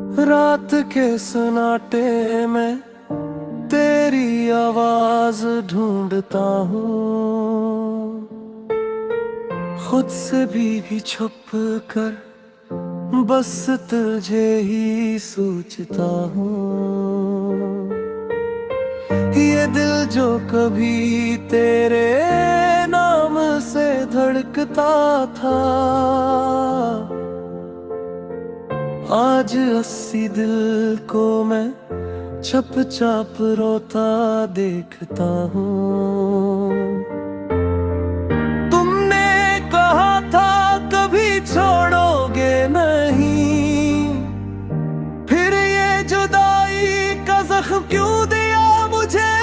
रात के सन्नाटे में तेरी आवाज ढूंढता हूँ, खुद से भी छुप कर बस तुझे ही सोचता हूँ। ये दिल जो कभी तेरे नाम से धड़कता था, आज 80 दिल को मैं चुपचाप रोता देखता हूँ। तुमने कहा था कभी छोड़ोगे नहीं, फिर ये जुदाई का जख्म क्यों दिया मुझे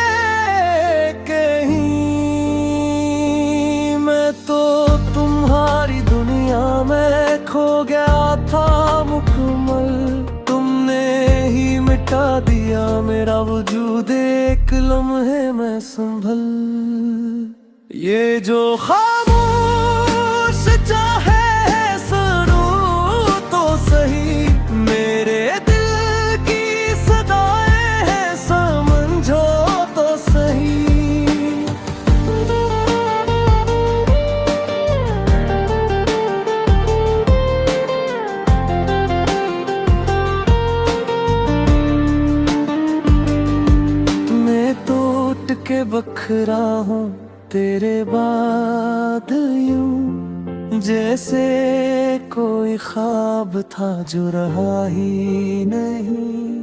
कहीं। मैं तो तुम्हारी दुनिया में खो गया था मुकम्मल, तुमने ही मिटा दिया मेरा वजूद एक लम्हे में संभल। ये जो खामोश चाहे है सुनूं तो सही, मेरे दिल की सदाएं हैं समझो तो सही। के बखरा हूँ तेरे बाद यूं, जैसे कोई ख्वाब था जो रहा ही नहीं।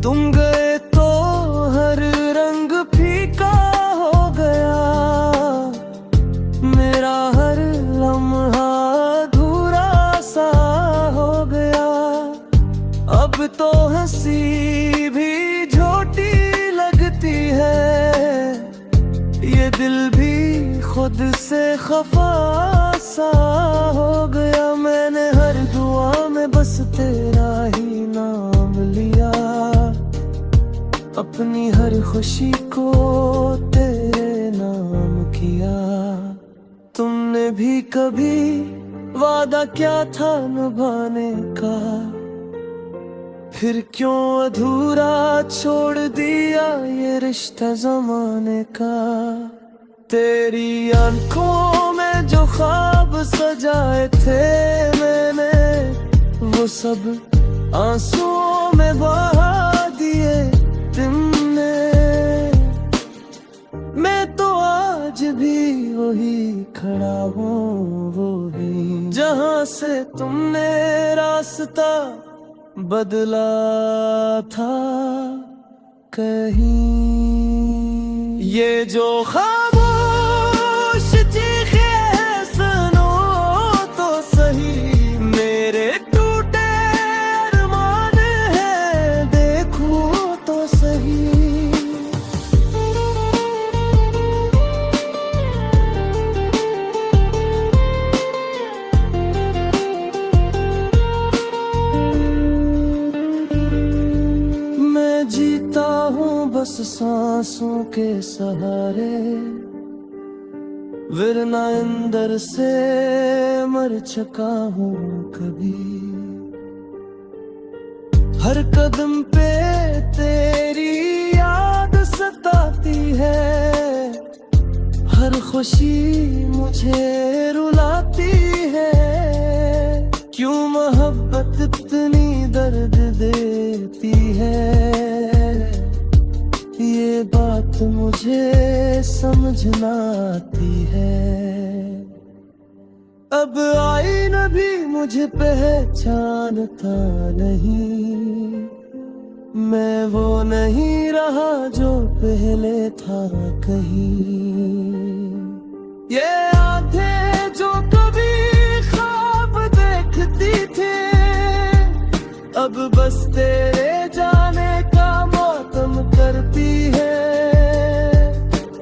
तुम गए तो हर रंग फीका हो गया, मेरा हर लम्हा अधूरा सा हो गया। अब तो हंसी भी झूठी लगती है, ये दिल भी खुद से खफा सा हो गया। मैंने हर दुआ में बस तेरा ही नाम लिया, अपनी हर खुशी को तेरे नाम किया। तुमने भी कभी वादा क्या था निभाने का, फिर क्यों अधूरा छोड़ दिया ये रिश्ता ज़माने का। तेरी आंखों में जो ख्वाब सजाए थे मैंने, वो सब आंसुओं में बहा दिए तुमने। मैं तो आज भी वही खड़ा हूँ, वही जहाँ से तुमने रास्ता बदला था कहीं। ये जो खामोश चीखे हैं सुनो तो सही, मेरे टूटे अरमान हैं देखो तो सही। जीता हूँ बस सांसों के सहारे, वरना अंदर से मर चुका हूँ कभी। हर कदम पे तेरी याद सताती है, हर खुशी मुझे रुलाती है। क्यों मोहब्बत इतनी दर्द देती है, ये बात मुझे समझ ना आती है। अब आईना भी मुझे पहचानता नहीं, मैं वो नहीं रहा जो पहले था कहीं। ये आंखें जो कभी ख्वाब देखती थी, अब बस तेरे जाने का मातम करती है।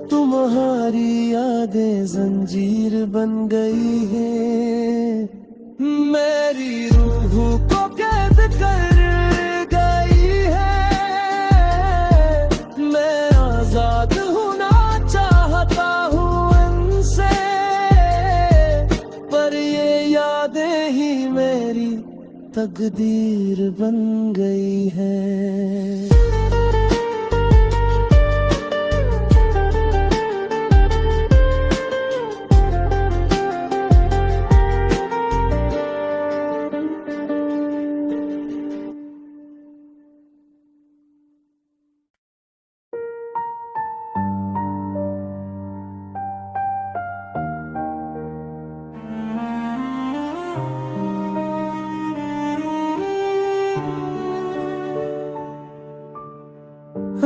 तुम्हारी यादें जंजीर बन गई है, मेरी रूह को कैद कर गई है। मैं आजाद होना चाहता हूँ इनसे, पर ये यादें ही मेरी तकदीर बन गई है।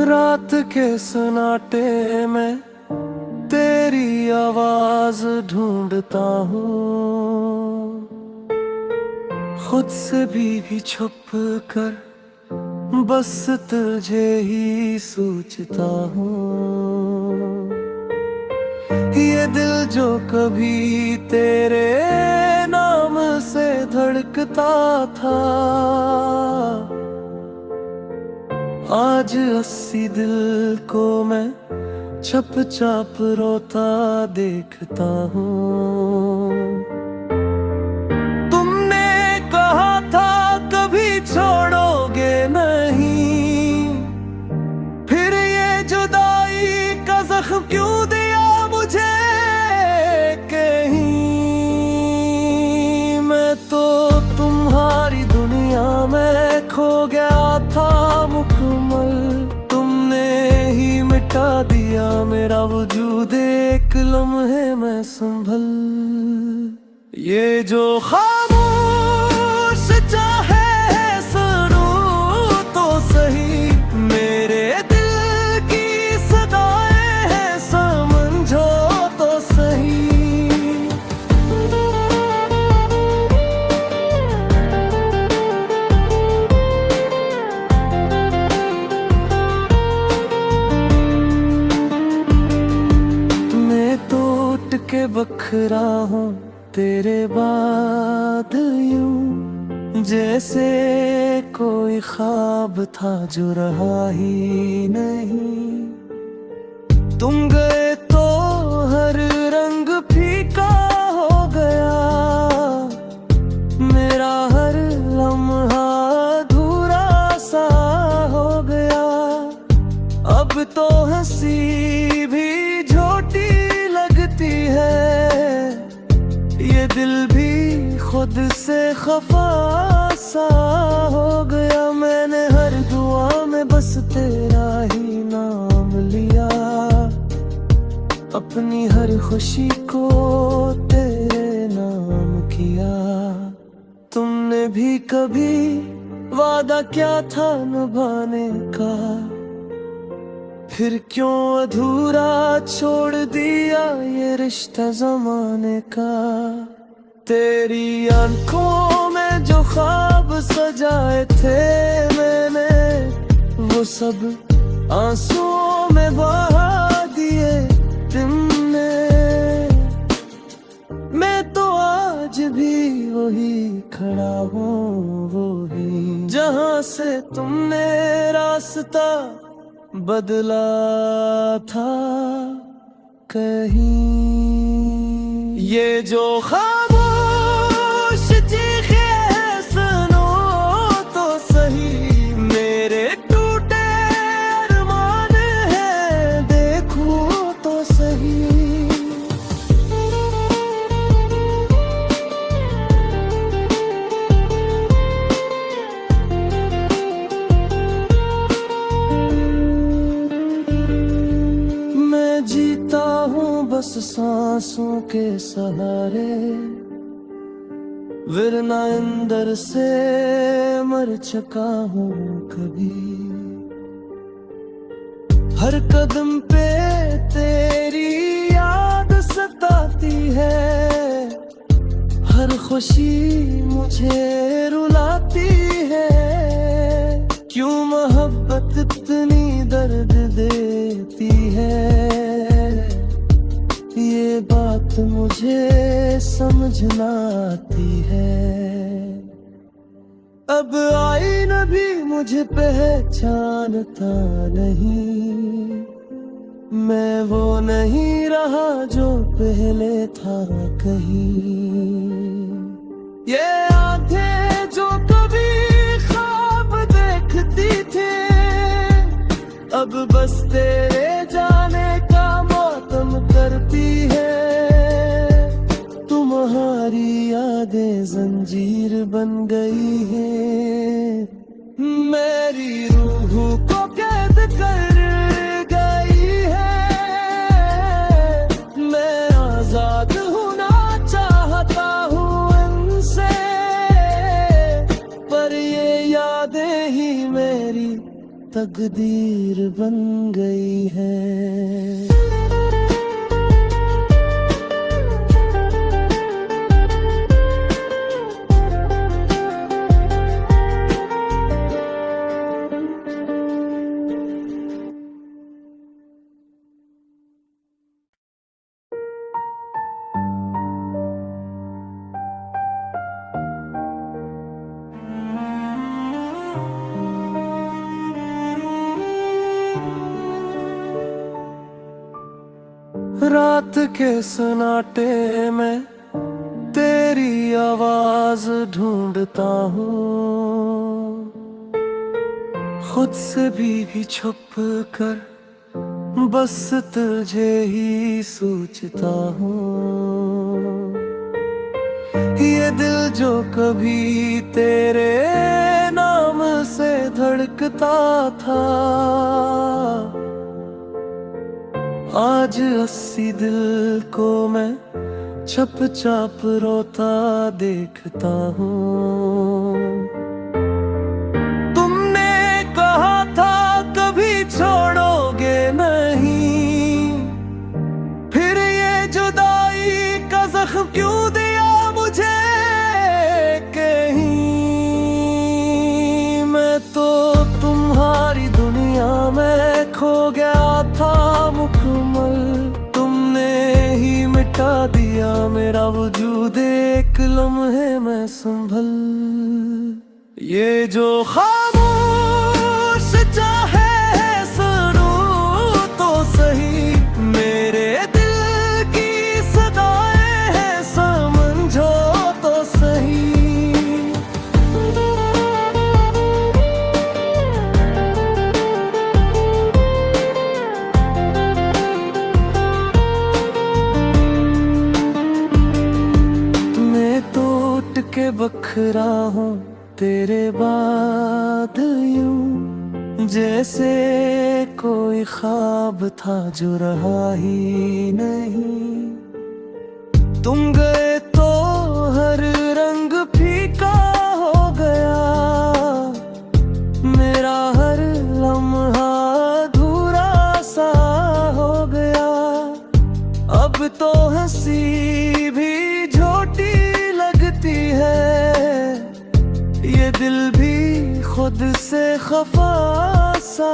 रात के सन्नाटे में तेरी आवाज ढूंढता हूँ, खुद से भी छुप कर बस तुझे ही सोचता हूँ। ये दिल जो कभी तेरे नाम से धड़कता था, आज 80 दिल को मैं छप छाप रोता देखता हूँ। तुमने कहा था कभी छोड़ोगे नहीं, फिर ये जुदाई का जख्म क्यों दिया मुझे कहीं। मैं तो तुम्हारी दुनिया में खो गया था मुकम्मल, तुमने ही मिटा दिया मेरा वजूद एक लम्हे में संभल। ये जो खामोश चाहे सुनूं तो सही, मेरे दिल की सदाएं हैं समझो तो सही। के बखरा हूँ तेरे बाद यूं, जैसे कोई ख्वाब था जो रहा ही नहीं। तुम गए तो हर रंग फीका हो गया, मेरा हर लम्हा अधूरा सा हो गया। अब तो हंसी भी झोटी लगती है, ये दिल भी खुद से खफा सा हो गया। मैंने हर दुआ में बस तेरा ही नाम लिया, अपनी हर खुशी को तेरे नाम किया। तुमने भी कभी वादा क्या था निभाने का, फिर क्यों अधूरा छोड़ दिया ये रिश्ता जमाने का। तेरी आंखों में जो ख्वाब सजाए थे मैंने, वो सब आंसुओं में बहा दिए तुमने। मैं तो आज भी वही खड़ा हूँ, वही जहाँ से तुमने रास्ता बदला था कहीं। ये जो खामोश चीखे सुनो तो सही, मेरे टूटे अरमान है देखो तो सही। जीता हूँ बस सांसों के सहारे, वरना अंदर से मर चुका हूँ कभी। हर कदम पे तेरी याद सताती है, हर खुशी मुझे रुलाती है। क्यों मोहब्बत इतनी दर्द देती है, ये बात मुझे समझ ना आती है। अब आईना भी मुझे पहचानता नहीं, मैं वो नहीं रहा जो पहले था कहीं। ये आंखें जो कभी ख्वाब देखती थी, अब बस तेरे जाने का मातम करती है। तुम्हारी यादें जंजीर बन गई है, मेरी रूह को कैद कर गई है। मैं आजाद होना चाहता हूँ इनसे, पर ये यादें ही मेरी तकदीर बन गई है। रात के सन्नाटे में तेरी आवाज ढूंढता हूँ, खुद से भी छुप कर बस तुझे ही सोचता हूँ। ये दिल जो कभी तेरे नाम से धड़कता था, आज 80 दिल को मैं चुपचाप रोता देखता हूँ। तुमने कहा था कभी छोड़ोगे नहीं, फिर ये जुदाई का जख्म क्यों दिया मुझे कहीं। मैं तो तुम्हारी दुनिया में खो गया था मुकम्मल, तुमने ही मिटा दिया मेरा वजूद एक लम्हे में संभल। ये जो खामोश चाहे सुनूं तो सही, मेरे दिल की सदाएं हैं समझो तो सही। के बखरा हूँ तेरे बाद यूं, जैसे कोई ख्वाब था जो रहा ही नहीं। तुम गए तो हर रंग फीका हो गया, मेरा हर लम्हा अधूरा सा हो गया। अब तो हंसी भी झूठी लगती है, ये दिल भी खुद से खफा सा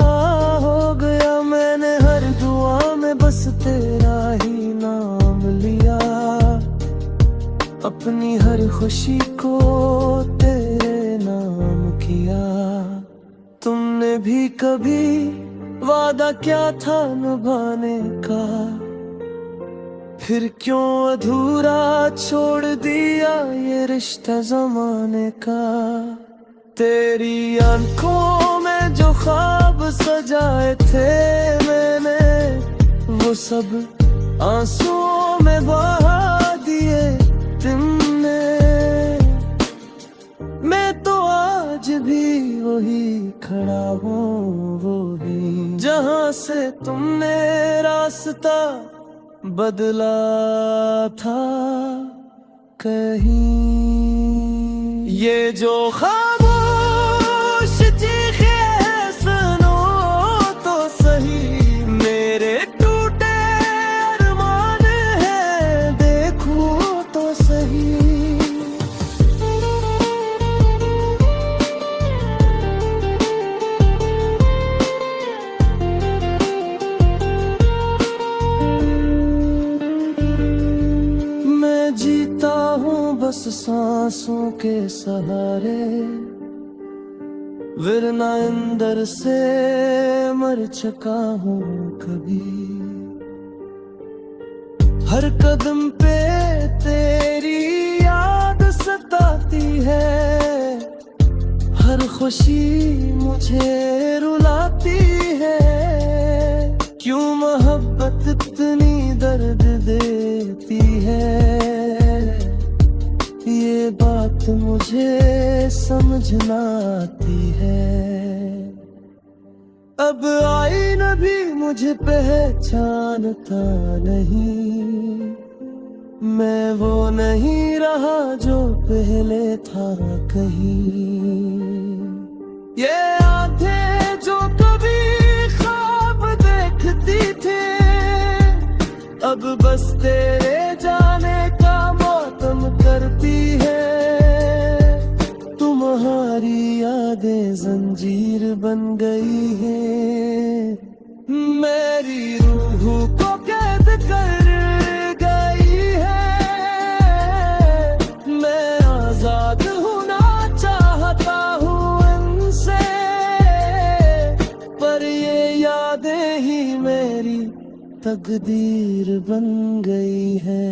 हो गया। मैंने हर दुआ में बस तेरा ही नाम लिया, अपनी हर खुशी को तेरे नाम किया। तुमने भी कभी वादा क्या था निभाने का, फिर क्यों अधूरा छोड़ दिया ये रिश्ता ज़माने का। तेरी आंखों में जो ख्वाब सजाए थे मैंने, वो सब आंसुओं में बहा दिए तुमने। मैं तो आज भी वही खड़ा हूँ, वही जहाँ से तुमने रास्ता बदला था कहीं। ये जो खामोश चीखे हैं सुनो तो सही, मेरे टूटे अरमान हैं देखो तो सही। बस सांसों के सहारे, वरना अंदर से मर चुका हूँ कभी। हर कदम पे तेरी याद सताती है, हर खुशी मुझे रुलाती है। क्यों मोहब्बत इतनी दर्द देती है, ये बात मुझे समझ ना आती है। अब आईना भी मुझे पहचानता नहीं, मैं वो नहीं रहा जो पहले था कहीं। ये आंखें जो कभी ख्वाब देखती थी, अब बस तेरे जाने का मातम करती है। तुम्हारी यादें जंजीर बन गई है, मेरी रूह को कैद कर गई है। मैं आजाद होना चाहता हूँ इनसे, पर ये यादें ही मेरी तकदीर बन गई है।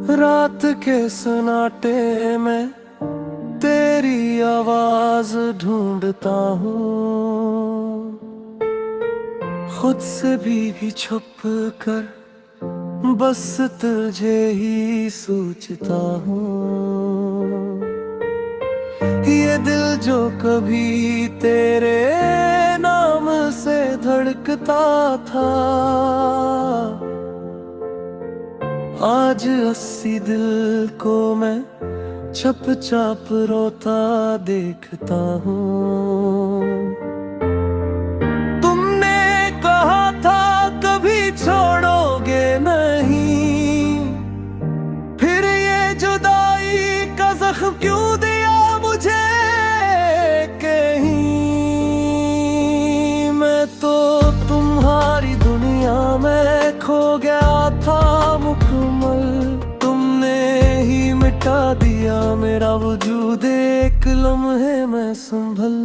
रात के सन्नाटे में तेरी आवाज ढूंढता हूँ, खुद से भी छुप कर बस तुझे ही सोचता हूँ। ये दिल जो कभी तेरे नाम से धड़कता था, आज 80 दिल को मैं चुपचाप रोता देखता हूँ। तुमने कहा था कभी छोड़ोगे नहीं, फिर ये जुदाई का जख्म क्यों दिया मुझे कहीं। मैं तो तुम्हारी दुनिया में खो गया था मुकम्मल, तुमने ही मिटा दिया मेरा वजूद एक लम्हे में संभल।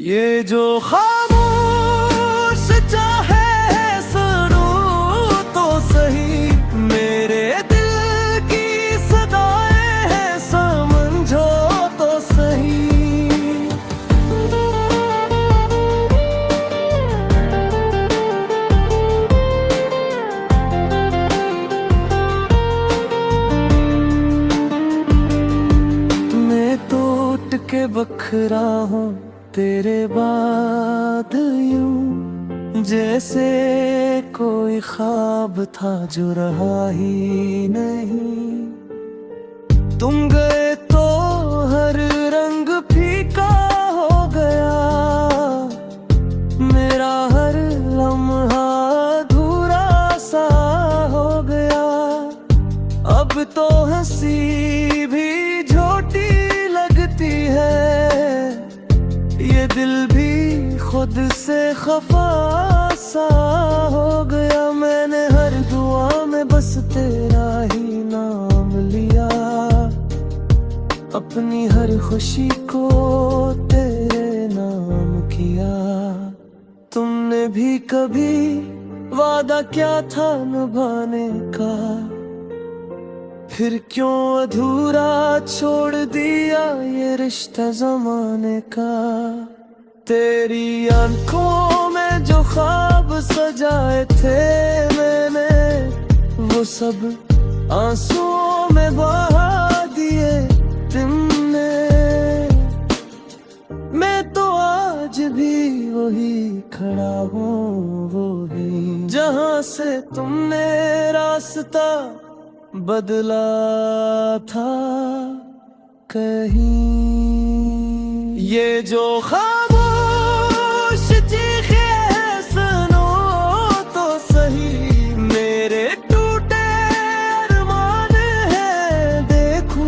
ये जो खामोश चाहे सुनूं तो सही, मेरे दिल की सदाएं हैं समझो तो सही। के बखरा हूँ तेरे बाद यूं, जैसे कोई ख्वाब था जो रहा ही नहीं। तुम गए तो हर रंग फीका हो गया, मेरा हर लम्हा अधूरा सा हो गया। अब तो हंसी भी झूठी लगती है, ये दिल भी खुद से खफा सा हो गया। मैंने हर दुआ में बस तेरा ही नाम लिया, अपनी हर खुशी को तेरे नाम किया। तुमने भी कभी वादा क्या था निभाने का, फिर क्यों अधूरा छोड़ दिया ये रिश्ता जमाने का। तेरी आंखों में जो ख्वाब सजाए थे मैंने, वो सब आंसुओं में बहा दिए तुमने। मैं तो आज भी वही खड़ा हूँ, वही जहाँ से तुमने रास्ता बदला था कहीं। ये जो खामोश चीखे हैं सुनो तो सही, मेरे टूटे अरमान हैं देखूं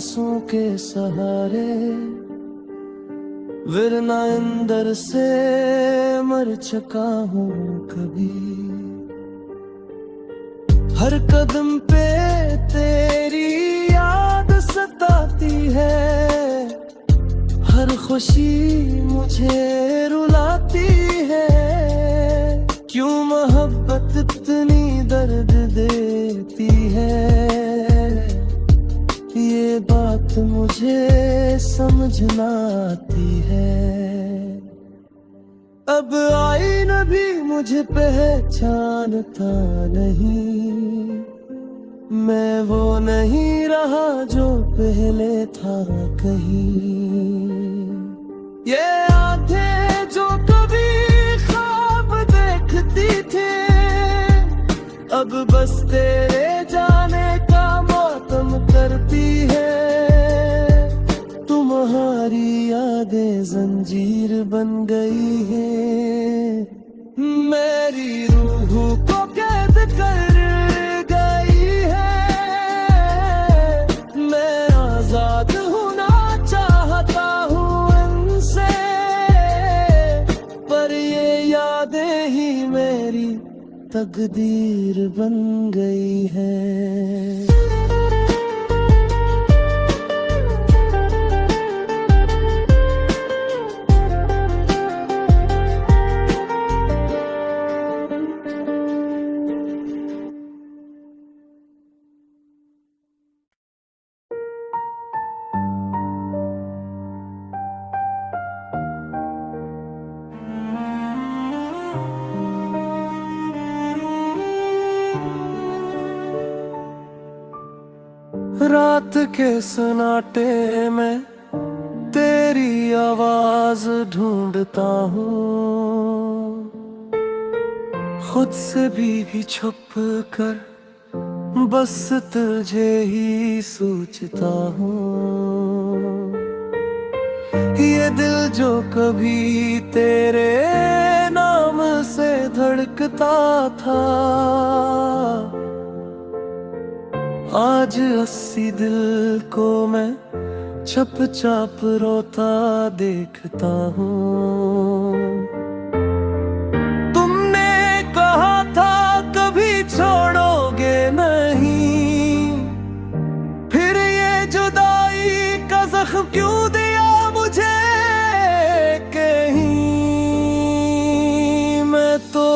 सांसों के सहारे, वरना अंदर से मर चुका हूँ कभी। हर कदम पे तेरी याद सताती है, हर खुशी मुझे रुलाती है। क्यों मोहब्बत इतनी दर्द देती है, ये बात मुझे समझ ना आती है। अब आईना भी मुझे पहचानता नहीं, मैं वो नहीं रहा जो पहले था कहीं। ये आंखें जो कभी ख्वाब देखती थी, अब बस तेरे जाने का मातम करती है। तुम्हारी यादें जंजीर बन गई है, मेरी रूह को कैद कर गई है। मैं आजाद होना चाहता हूँ इनसे, पर ये यादें ही मेरी तकदीर बन गई है। रात के सन्नाटे में तेरी आवाज ढूंढता हूँ, खुद से भी छुप कर बस तुझे ही सोचता हूँ। ये दिल जो कभी तेरे नाम से धड़कता था, आज 80 दिल को मैं चुपचाप रोता देखता हूँ। तुमने कहा था कभी छोड़ोगे नहीं, फिर ये जुदाई का जख्म क्यों दिया मुझे कहीं। मैं तो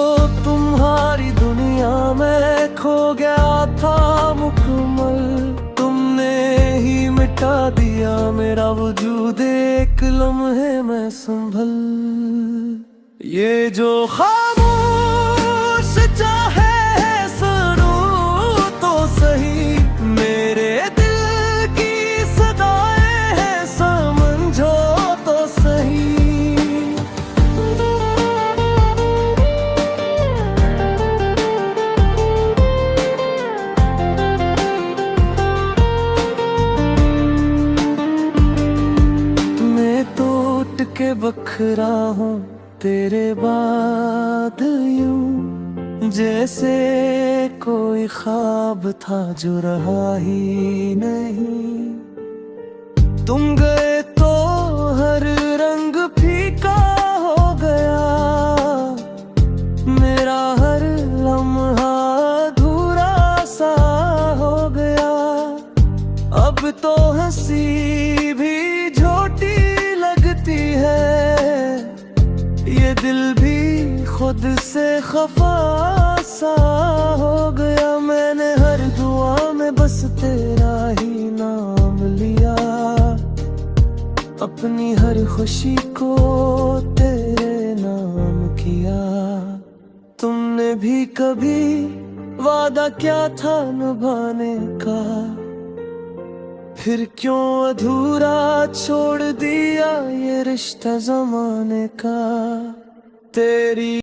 तुम्हारी दुनिया में खो गया था मुकम्मल, तुमने ही मिटा दिया मेरा वजूद एक लम्हे में संभल। ये जो खामोश चाहे सुनूं तो सही, मेरे दिल की सदाएं हैं समझो तो सही। के बखरा हूँ तेरे बाद यूं, जैसे कोई ख्वाब था जो रहा ही नहीं। तुम गए तो हर रंग फीका हो गया, मेरा हर लम्हा अधूरा सा हो गया। अब तो हंसी भी झूठी लगती है, ये दिल भी खुद से खफा सा हो गया। मैंने हर दुआ में बस तेरा ही नाम लिया, अपनी हर खुशी को तेरे नाम किया। तुमने भी कभी वादा क्या था निभाने का, फिर क्यों अधूरा छोड़ दिया ये रिश्ता ज़माने का। तेरी